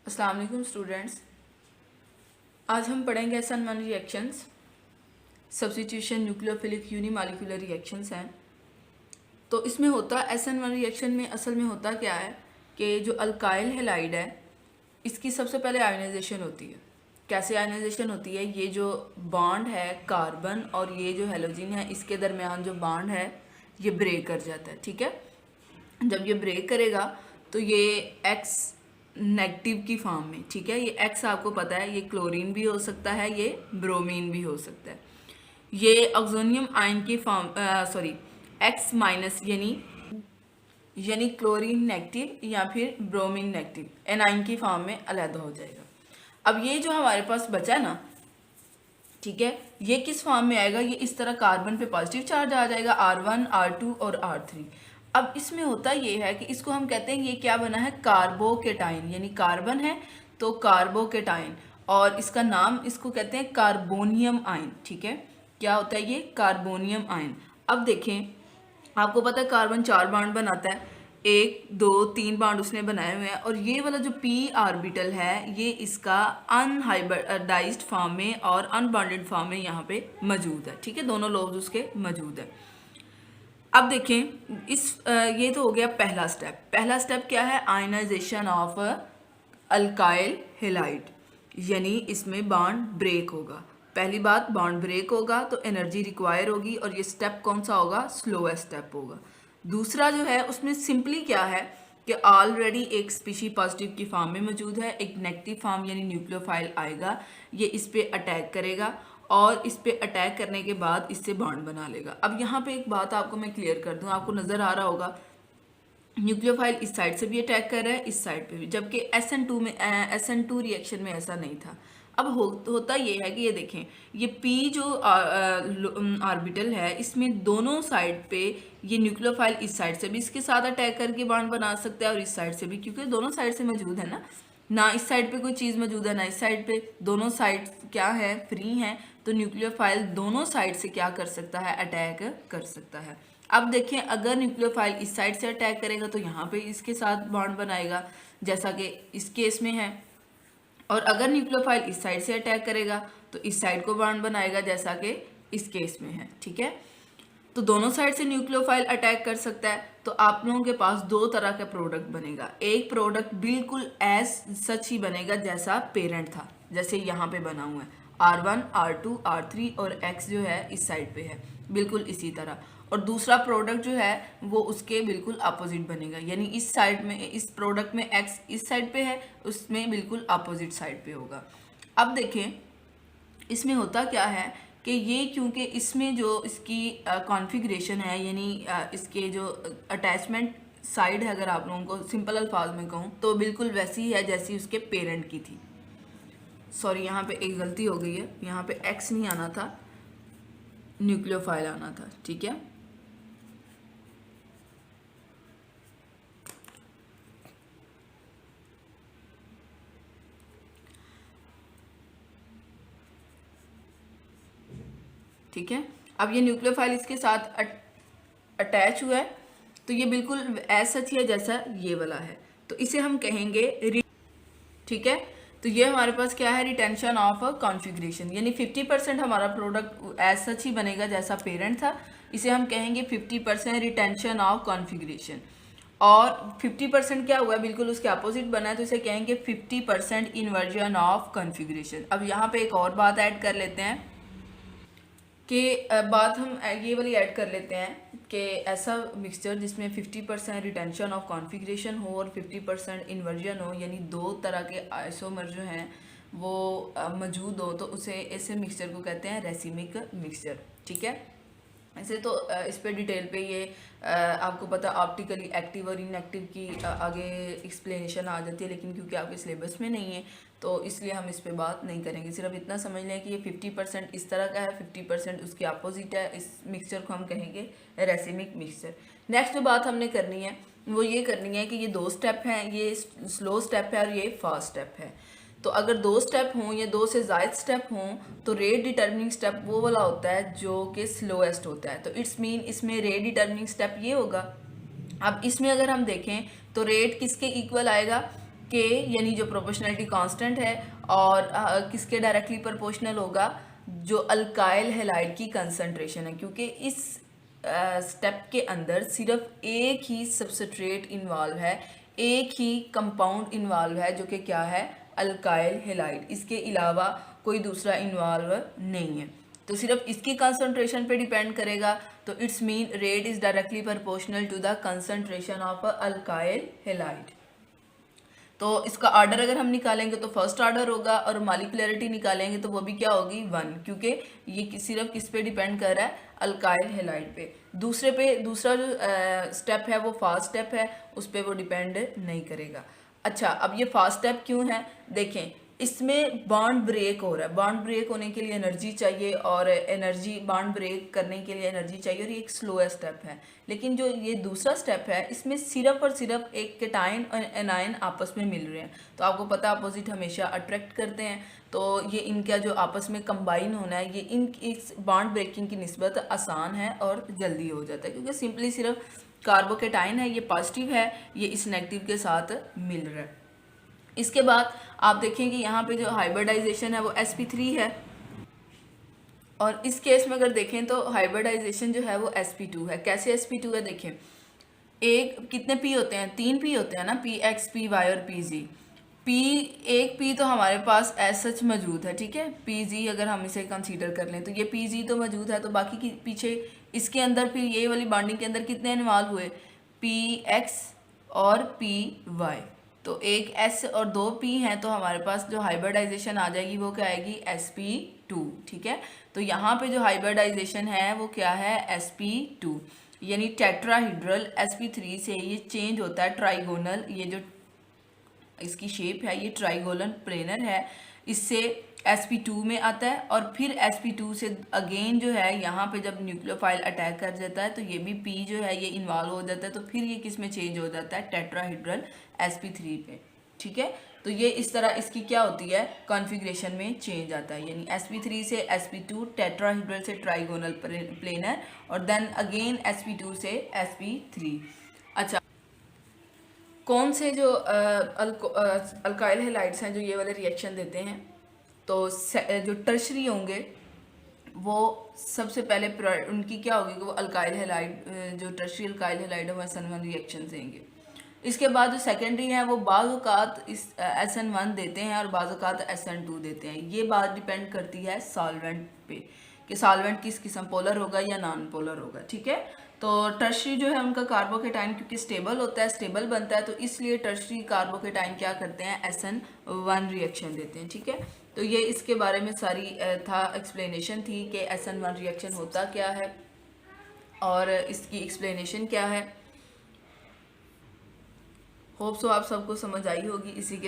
अस्सलाम वालेकुम स्टूडेंट्स। आज हम पढ़ेंगे SN1 reactions. Substitution, nucleophilic, unimolecular reactions हैं। तो इसमें होता SN1 रिएक्शन में असल में होता क्या है कि जो अल्काइल हैलाइड है इसकी सबसे पहले आयनाइजेशन होती है। कैसे आयनाइजेशन होती है? ये जो बॉन्ड है कार्बन और ये जो हेलोजन है इसके दरमियान जो बॉन्ड है ये ब्रेक कर जाता है। ठीक है, जब ये ब्रेक करेगा तो ये एक्स नेगेटिव की फॉर्म में, ठीक है, ये एक्स आपको पता है ये क्लोरीन भी हो सकता है, ये ब्रोमीन भी हो सकता है। ये ऑक्सोनियम आयन की फॉर्म एक्स माइनस यानी क्लोरीन नेगेटिव या फिर ब्रोमीन नेगेटिव एनाइन की फॉर्म में अलग हो जाएगा। अब ये जो हमारे पास बचा ना, ठीक है, ये किस फॉर्म में आएगा? ये इस तरह कार्बन पे पॉजिटिव चार्ज आ जाएगा, R1, R2 और R3। अब इसमें होता ये है कि इसको हम कहते हैं ये क्या बना है? कार्बोकेटाइन, यानी कार्बन है तो कार्बोकेटाइन, और इसका नाम इसको कहते हैं कार्बोनियम आयन। ठीक है, क्या होता है ये? Carbonium ion. अब देखें, आपको पता है कार्बन 4 बॉन्ड बनाता है, 1 2 3 बॉन्ड उसने बनाए हुए हैं, और ये वाला जो p ऑर्बिटल है ये इसका अनहाइब्रिडाइज्ड फॉर्म में और अनबॉन्डेड फॉर्म में यहाँ पे मौजूद है। ठीक है, दोनों लोब्स उसके मौजूद है। अब देखें ये तो हो गया पहला स्टेप। पहला स्टेप क्या है? आयनाइजेशन ऑफ अल्काइल हैलाइड, यानी इसमें बॉन्ड ब्रेक होगा। पहली बात, बॉन्ड ब्रेक होगा तो एनर्जी रिक्वायर होगी, और ये स्टेप कौन सा होगा? स्लोएस्ट स्टेप होगा। दूसरा जो है उसमें सिंपली क्या है कि ऑलरेडी एक स्पीशी पॉजिटिव की फॉर्म में मौजूद है, एक नेगेटिव फॉर्म यानी न्यूक्लियोफाइल आएगा, ये इस पे अटैक करेगा और इस पे अटैक करने के बाद इससे बॉन्ड बना लेगा। अब यहाँ पे एक बात आपको मैं क्लियर कर दूँ, आपको नज़र आ रहा होगा न्यूक्लियोफाइल इस साइड से भी अटैक कर रहा है, इस साइड पे भी, जबकि SN2 रिएक्शन में ऐसा नहीं था। अब होता ये है कि ये देखें, ये P जो ऑर्बिटल है इसमें दोनों साइड पे ये न्यूक्लियोफाइल इस साइड से भी इसके साथ अटैक करके बॉन्ड बना सकता है और इस साइड से भी, क्योंकि दोनों साइड से मौजूद है ना इस साइड पे कोई चीज़ मौजूद है ना इस साइड पे, दोनों साइड क्या है? फ्री हैं। तो न्यूक्लियोफाइल दोनों साइड से क्या कर सकता है? अटैक कर सकता है। अब देखें, अगर न्यूक्लियोफाइल इस साइड से अटैक करेगा तो यहाँ पे इसके साथ बॉन्ड बनाएगा जैसा कि इस केस में है, और अगर न्यूक्लियोफाइल इस साइड से अटैक करेगा तो इस साइड को बॉन्ड बनाएगा जैसा कि इस केस में है। ठीक है, तो दोनों साइड से न्यूक्लियोफाइल अटैक कर सकता है। तो आप लोगों के पास दो तरह का प्रोडक्ट बनेगा। एक प्रोडक्ट बिल्कुल एज सच ही बनेगा जैसा पेरेंट था, जैसे यहाँ पे बना हुआ है R1, R2, R3 और X जो है इस साइड पे है, बिल्कुल इसी तरह। और दूसरा प्रोडक्ट जो है वो उसके बिल्कुल अपोजिट बनेगा, यानी इस साइड में, इस प्रोडक्ट में X इस साइड पे है, उसमें बिल्कुल अपोजिट साइड पे होगा। अब देखें इसमें होता क्या है कि ये, क्योंकि इसमें जो इसकी कॉन्फ़िगरेशन है, यानी इसके जो अटैचमेंट साइड है, अगर आप लोगों को सिंपल अल्फाज में कहूँ तो बिल्कुल वैसी है जैसी उसके पेरेंट की थी। सॉरी, यहाँ पे एक गलती हो गई है, यहाँ पे X नहीं आना था, न्यूक्लियोफाइल आना था। ठीक है, ठीक है। अब ये न्यूक्लियोफाइल इसके साथ अटैच हुआ है तो ये बिल्कुल ऐसा सच है जैसा ये वाला है, तो इसे हम कहेंगे ठीक है। तो ये हमारे पास क्या है? रिटेंशन ऑफ कॉन्फ़िगरेशन, यानी 50% हमारा प्रोडक्ट एज सच ही बनेगा जैसा पेरेंट था, इसे हम कहेंगे 50% रिटेंशन ऑफ कॉन्फ़िगरेशन। और 50% क्या हुआ? बिल्कुल उसके अपोजिट बना है, तो इसे कहेंगे 50% इन्वर्जन ऑफ कॉन्फ़िगरेशन। अब यहाँ पे एक और बात ऐड कर लेते हैं कि बात हम ये वाली ऐड कर लेते हैं कि ऐसा मिक्सचर जिसमें 50% रिटेंशन ऑफ कॉन्फ़िगरेशन हो और 50% इन्वर्जन हो, यानी दो तरह के आइसोमर जो हैं वो मौजूद हो, तो उसे ऐसे मिक्सचर को कहते हैं रेसिमिक मिक्सचर। ठीक है, ऐसे तो इस पे डिटेल पे ये आपको पता ऑप्टिकली एक्टिव और इनएक्टिव की आगे एक्सप्लेनेशन आ जाती है, लेकिन क्योंकि आपके सिलेबस में नहीं है तो इसलिए हम इस पे बात नहीं करेंगे। सिर्फ इतना समझ लें कि ये 50% इस तरह का है, 50% उसके अपोजिट है। इस मिक्सचर को हम कहेंगे रेसिमिक मिक्सचर। नेक्स्ट जो बात हमने करनी है वो ये करनी है कि ये दो स्टेप हैं, ये स्लो स्टेप है और ये फास्ट स्टेप है। तो अगर दो स्टेप हों या दो से ज़ायद स्टेप हों तो रेट डिटर्मिनिंग स्टेप वो वाला होता है जो कि स्लोएस्ट होता है। तो इट्स मीन इसमें रेट डिटर्मिनिंग स्टेप ये होगा। अब इसमें अगर हम देखें तो रेट किसके इक्वल आएगा? के यानी जो प्रोपोर्शनलिटी कांस्टेंट है, और किसके डायरेक्टली प्रोपोर्शनल होगा, जो अल्काइल हैलाइड की कंसंट्रेशन है, क्योंकि इस स्टेप के अंदर सिर्फ एक ही सबस्ट्रेट इन्वॉल्व है, एक ही कंपाउंड इन्वॉल्व है, जो कि क्या है, अल्काइल हैलाइड। इसके अलावा कोई दूसरा इन्वॉल्व नहीं है, तो सिर्फ इसकी कंसंट्रेशन पे डिपेंड करेगा। तो its mean rate is directly proportional to the concentration of alkyl halide. तो इसका ऑर्डर अगर हम निकालेंगे तो फर्स्ट ऑर्डर होगा, और मॉलिक्युलरिटी निकालेंगे तो वो भी क्या होगी, 1, क्योंकि ये सिर्फ किस पे डिपेंड कर रहा है, अल्काइल हैलाइड पे। दूसरा जो स्टेप है वो फास्ट स्टेप है, उस पर वो डिपेंड नहीं करेगा। अच्छा, अब ये फास्ट स्टेप क्यों है, देखें, इसमें बॉन्ड ब्रेक हो रहा है, बॉन्ड ब्रेक होने के लिए एनर्जी चाहिए, और एनर्जी बॉन्ड ब्रेक करने के लिए एनर्जी चाहिए, और ये एक स्लोएस्ट स्टेप है। लेकिन जो ये दूसरा स्टेप है, इसमें सिर्फ और सिर्फ एक केटाइन और एनायन आपस में मिल रहे हैं। तो आपको पता है अपोजिट हमेशा अट्रैक्ट करते हैं, तो ये इनका जो आपस में कंबाइन होना है, ये इस बॉन्ड ब्रेकिंग की निस्बत आसान है और जल्दी हो जाता है, क्योंकि सिंपली सिर्फ कार्बोकेटाइन है, ये पॉजिटिव है, ये इस नेगेटिव के साथ मिल रहा है। इसके बाद आप देखें कि यहाँ पे जो हाइब्रिडाइजेशन है वो sp3 है, और इस केस में अगर देखें तो हाइब्रिडाइजेशन जो है वो sp2 है। कैसे sp2 है, देखें, एक कितने p होते हैं, 3 p होते हैं ना, px, py और pz। एक p तो हमारे पास एज सच मौजूद है, ठीक है, pz अगर हम इसे कंसीडर कर लें तो ये pz तो मौजूद है, तो बाकी की पीछे इसके अंदर फिर ये वाली बॉन्डिंग के अंदर कितने इन्वॉल्व हुए, px और py। तो एक s और 2 p हैं, तो हमारे पास जो हाइब्रिडाइजेशन आ जाएगी वो क्या आएगी, sp2, ठीक है। तो यहाँ पे जो हाइब्रिडाइजेशन है वो क्या है, sp2, यानी टेट्राहीड्रल। sp3 से ये चेंज होता है ट्राइगोनल, ये जो इसकी शेप है ये ट्राइगोनल प्लेनर है, इससे sp2 में आता है, और फिर sp2 से अगेन जो है यहाँ पे जब न्यूक्लियोफाइल अटैक कर जाता है तो ये भी p जो है ये इन्वॉल्व हो जाता है, तो फिर ये किस में चेंज हो जाता है, टेट्राहीड्रल sp3 पे, ठीक है। तो ये इस तरह इसकी क्या होती है, कॉन्फ़िगरेशन में चेंज आता है, यानी sp3 से sp2, टेट्राहीड्रल से ट्राइगोनल प्लेनर, और देन अगेन sp2 से sp3। अच्छा, कौन से जो अल्काइल हैलाइड्स हैं जो ये वाले रिएक्शन देते हैं, तो जो टर्शरी होंगे वो सबसे पहले उनकी क्या होगी कि वो अल्काइल हैलाइड, जो टर्शरी अल्काइल हैलाइड है वो SN1 रिएक्शन देंगे। इसके बाद जो सेकेंडरी है वो बाज़ औक़ात इस SN1 देते हैं और बाज़ औक़ात SN2 देते हैं। ये बात डिपेंड करती है सॉल्वेंट पे कि सॉल्वेंट किस किस्म, पोलर होगा या नॉन पोलर होगा, ठीक है। तो टर्शरी जो है उनका कार्बोकेटाइन क्योंकि स्टेबल होता है, स्टेबल बनता है, तो इसलिए टर्शरी कार्बोकेटाइन क्या करते हैं, SN1 रिएक्शन देते हैं, ठीक है। तो ये इसके बारे में सारी एक्सप्लेनेशन थी कि SN1 रिएक्शन होता क्या है और इसकी एक्सप्लेनेशन क्या है। होप सो आप सबको समझ आई होगी। इसी के